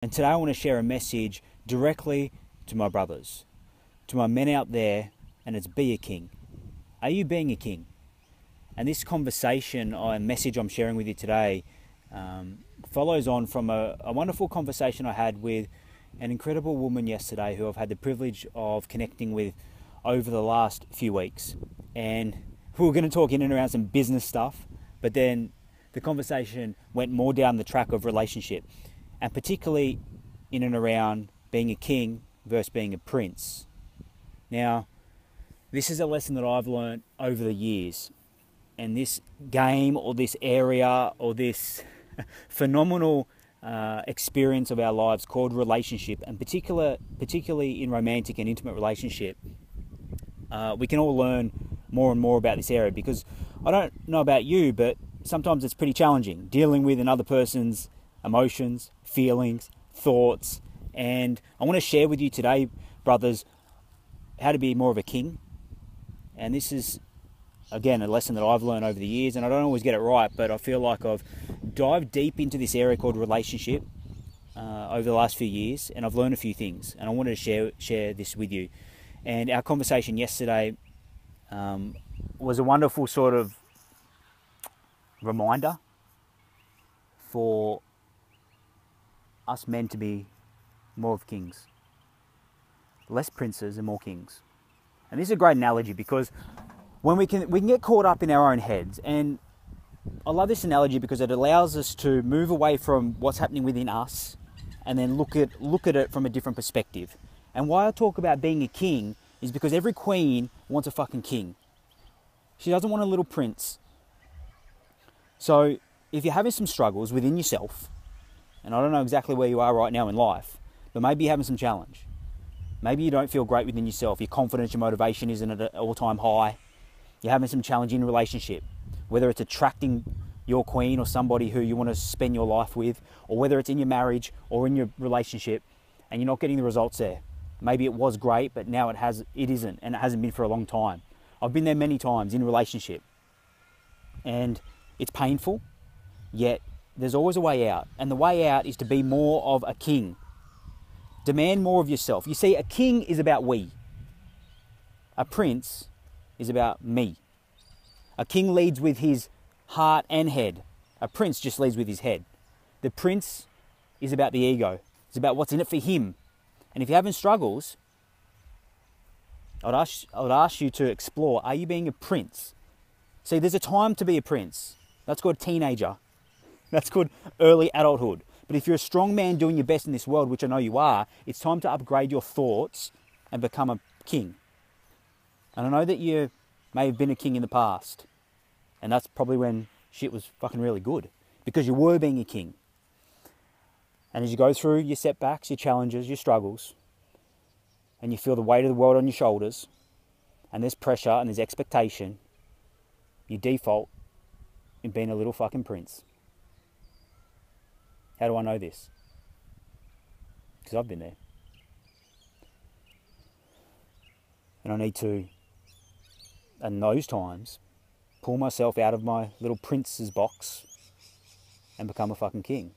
And today I want to share a message directly to my brothers, to my men out there, and it's be a king. Are you being a king? And this conversation or message I'm sharing with you today follows on from a wonderful conversation I had with an incredible woman yesterday who I've had the privilege of connecting with over the last few weeks. And we were going to talk in and around some business stuff, but then the conversation went more down the track of relationship, and particularly in and around being a king versus being a prince. Now, this is a lesson that I've learned over the years, and this game or this area or this phenomenal experience of our lives called relationship, and particularly in romantic and intimate relationship, we can all learn more and more about this area, because I don't know about you, but sometimes it's pretty challenging dealing with another person's emotions, feelings, thoughts. And I want to share with you today, brothers, how to be more of a king. And this is, again, a lesson that I've learned over the years, and I don't always get it right, but I feel like I've dived deep into this area called relationship over the last few years, and I've learned a few things, and I wanted to share this with you. And our conversation yesterday was a wonderful sort of reminder for us men to be more of kings, less princes and more kings. And this is a great analogy, because when we can get caught up in our own heads, and I love this analogy because it allows us to move away from what's happening within us and then look at it from a different perspective. And why I talk about being a king is because every queen wants a fucking king. She doesn't want a little prince. So if you're having some struggles within yourself, and I don't know exactly where you are right now in life, but maybe you're having some challenge. Maybe you don't feel great within yourself. Your confidence, your motivation isn't at an all-time high. You're having some challenge in relationship, whether it's attracting your queen or somebody who you want to spend your life with, or whether it's in your marriage or in your relationship and you're not getting the results there. Maybe it was great, but now it isn't, and it hasn't been for a long time. I've been there many times in relationship, and it's painful, yet there's always a way out. And the way out is to be more of a king. Demand more of yourself. You see, a king is about we. A prince is about me. A king leads with his heart and head. A prince just leads with his head. The prince is about the ego. It's about what's in it for him. And if you're having struggles, I'd ask you to explore, are you being a prince? See, there's a time to be a prince. That's called teenager. That's called early adulthood. But if you're a strong man doing your best in this world, which I know you are, it's time to upgrade your thoughts and become a king. And I know that you may have been a king in the past, and that's probably when shit was fucking really good, because you were being a king. And as you go through your setbacks, your challenges, your struggles, and you feel the weight of the world on your shoulders, and there's pressure and there's expectation, you default in being a little fucking prince. How do I know this? Because I've been there. And I need to, in those times, pull myself out of my little prince's box and become a fucking king.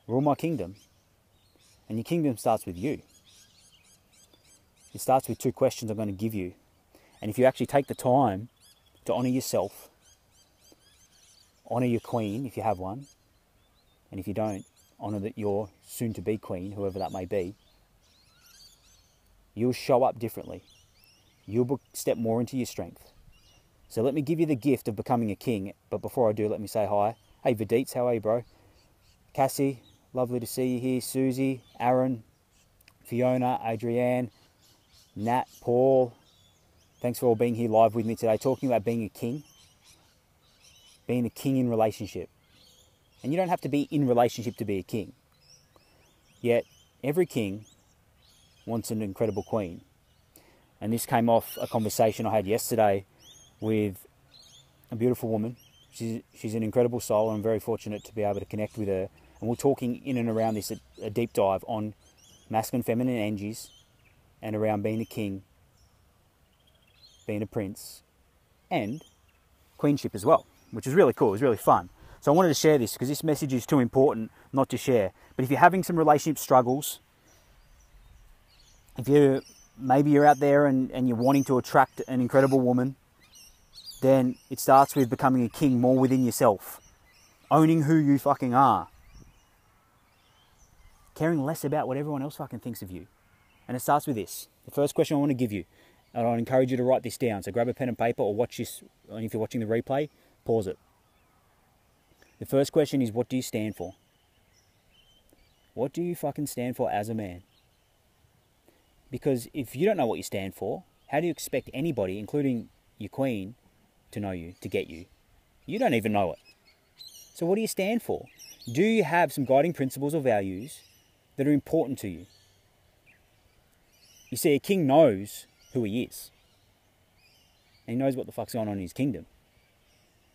Rule my kingdom. And your kingdom starts with you. It starts with two questions I'm going to give you. And if you actually take the time to honour yourself, honour your queen if you have one, and if you don't, honour that your soon-to-be queen, whoever that may be, you'll show up differently. You'll step more into your strength. So let me give you the gift of becoming a king. But before I do, let me say hi. Hey, Vidits, how are you, bro? Cassie, lovely to see you here. Susie, Aaron, Fiona, Adrienne, Nat, Paul. Thanks for all being here live with me today, talking about being a king. Being a king in relationship. And you don't have to be in relationship to be a king. Yet, every king wants an incredible queen. And this came off a conversation I had yesterday with a beautiful woman. She's an incredible soul, and I'm very fortunate to be able to connect with her. And we're talking in and around this, a deep dive on masculine, feminine energies, and around being a king, being a prince, and queenship as well, which is really cool. It was really fun. So I wanted to share this because this message is too important not to share. But if you're having some relationship struggles, if maybe you're out there and you're wanting to attract an incredible woman, then it starts with becoming a king more within yourself. Owning who you fucking are. Caring less about what everyone else fucking thinks of you. And it starts with this. The first question I want to give you, and I encourage you to write this down. So grab a pen and paper or watch this, and if you're watching the replay, pause it. The first question is, what do you stand for? What do you fucking stand for as a man? Because if you don't know what you stand for, how do you expect anybody, including your queen, to know you, to get you? You don't even know it. So what do you stand for? Do you have some guiding principles or values that are important to you? You see, a king knows who he is. And he knows what the fuck's going on in his kingdom.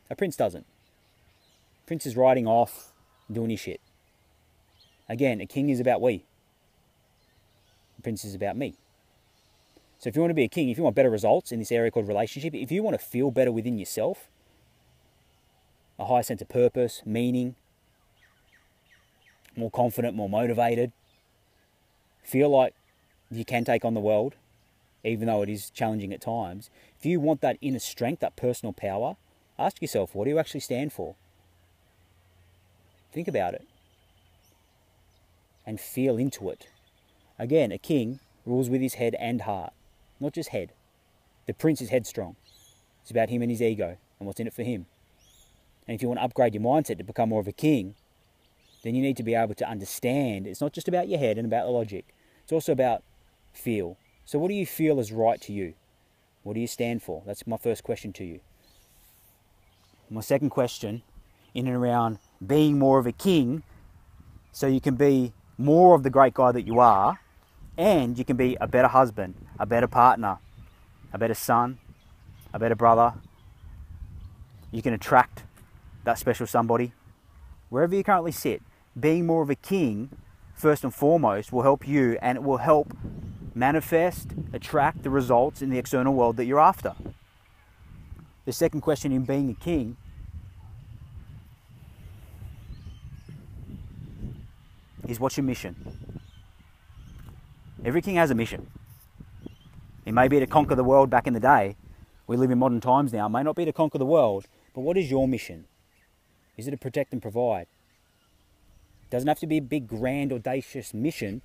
A prince doesn't. A prince is riding off, doing his shit. Again, a king is about we. A prince is about me. So if you want to be a king, if you want better results in this area called relationship, if you want to feel better within yourself, a higher sense of purpose, meaning, more confident, more motivated, feel like you can take on the world, even though it is challenging at times. If you want that inner strength, that personal power, ask yourself, what do you actually stand for? Think about it. And feel into it. Again, a king rules with his head and heart, not just head. The prince is headstrong. It's about him and his ego and what's in it for him. And if you want to upgrade your mindset to become more of a king, then you need to be able to understand it's not just about your head and about the logic. It's also about feel. So what do you feel is right to you? What do you stand for? That's my first question to you. My second question, in and around being more of a king, so you can be more of the great guy that you are, and you can be a better husband, a better partner, a better son, a better brother. You can attract that special somebody. Wherever you currently sit, being more of a king, first and foremost, will help you, and it will help manifest, attract the results in the external world that you're after. The second question in being a king is, what's your mission? Every king has a mission. It may be to conquer the world back in the day. We live in modern times now. It may not be to conquer the world, but what is your mission? Is it to protect and provide? It doesn't have to be a big, grand, audacious mission,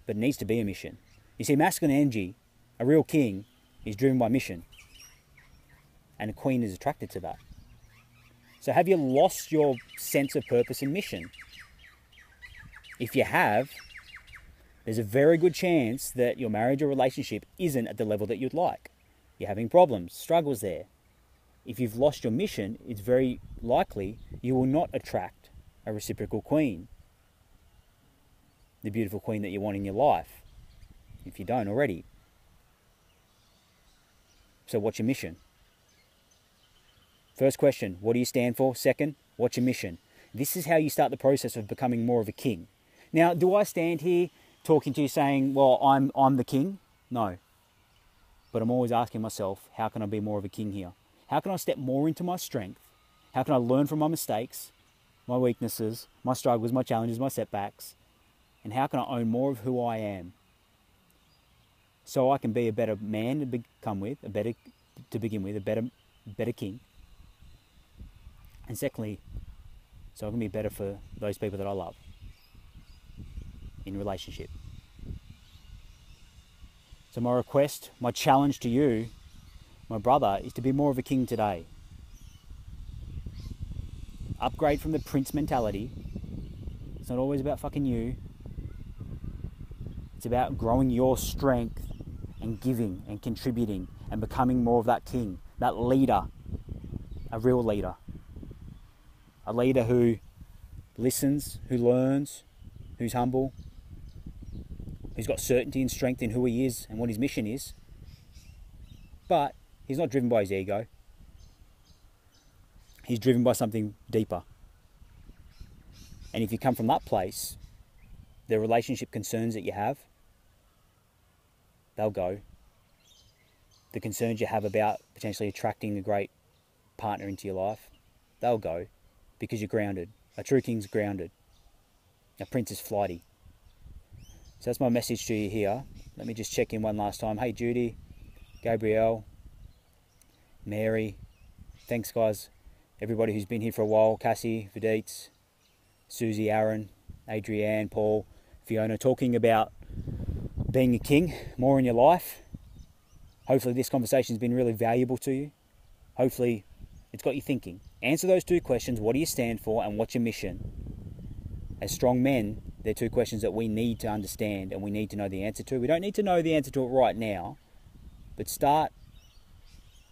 but it needs to be a mission. You see, masculine energy, a real king, is driven by mission. And a queen is attracted to that. So have you lost your sense of purpose and mission? If you have, there's a very good chance that your marriage or relationship isn't at the level that you'd like. You're having problems, struggles there. If you've lost your mission, it's very likely you will not attract a reciprocal queen. The beautiful queen that you want in your life, if you don't already. So what's your mission? First question, what do you stand for? Second, what's your mission? This is how you start the process of becoming more of a king. Now, do I stand here talking to you saying, well, I'm the king? No. But I'm always asking myself, how can I be more of a king here? How can I step more into my strength? How can I learn from my mistakes, my weaknesses, my struggles, my challenges, my setbacks? And how can I own more of who I am? So I can be a better man to begin with, a better king. And secondly, so I can be better for those people that I love in relationship. So my request, my challenge to you, my brother, is to be more of a king today. Upgrade from the prince mentality. It's not always about fucking you. It's about growing your strength and giving and contributing and becoming more of that king, that leader, a real leader. A leader who listens, who learns, who's humble, who's got certainty and strength in who he is and what his mission is. But he's not driven by his ego. He's driven by something deeper. And if you come from that place, the relationship concerns that you have, they'll go. The concerns you have about potentially attracting a great partner into your life, they'll go. because you're grounded. A true king's grounded. A prince is flighty. So that's my message to you here. Let me just check in one last time. Hey Judy, Gabrielle, Mary, thanks guys. Everybody who's been here for a while. Cassie, Viditz, Susie, Aaron, Adrienne, Paul, Fiona, talking about being a king more in your life. Hopefully this conversation's been really valuable to you. Hopefully it's got you thinking. Answer those two questions. What do you stand for and what's your mission? As strong men, they're two questions that we need to understand and we need to know the answer to. We don't need to know the answer to it right now, but start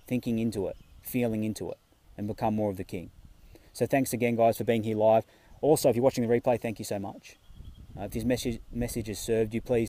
thinking into it, feeling into it, and become more of the king. So thanks again, guys, for being here live. Also, if you're watching the replay, thank you so much. If this message has served you, please